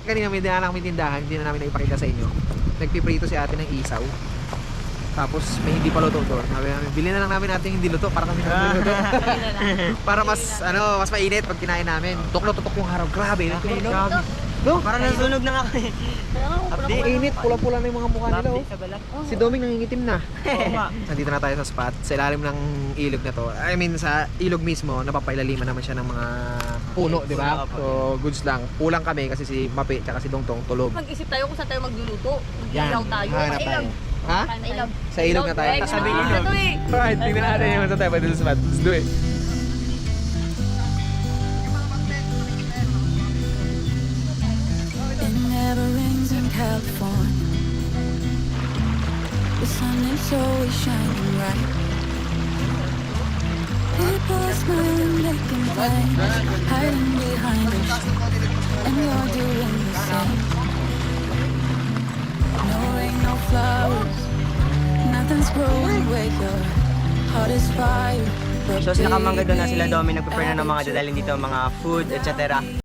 kanina may dinala kami tindahan, hindi na namin naipakita sa inyo. Nagpiprito si ate ng isaw. Tapos may hindi pa luto doon. Sabi namin, bilhin na lang namin natin hindi luto para kami nagluluto. Para mas mas mainit pag kinain namin. Tuklo-tutok yung araw. Grabe, init ko. Grabe. No? Parang nasunog na nga ako eh. Update. Init, pula-pula na yung mga mukha nila. Oh. Sa balat. Si Doming nangingitim na. Oo nga. Nandito na tayo sa spot, sa ilalim ng ilog na to. I mean, sa ilog mismo, napapailaliman naman siya ng mga puno, di ba? So, goods lang. Kulang kami kasi si Mapi at si Dongtong tulog. Mag-isip tayo kung saan tayo magluluto. Yan, Mag-ilaw tayo. hanap tayo. Ha? Ilog. Sa ilog na tayo. Sabi ni nila. Lord. Alright, tingnan natin yung sa tayo pa dito sa spot. Let's do it. It never rains in California. The sun is always shining bright. People are smiling, making plans, hiding behind us, and you're doing the same. No rain, no flowers, nothing's growing where your heart is fire. So sila kamangga doon na sila Domi, nag-prepare na ng mga dadalhin dito, mga food, etc.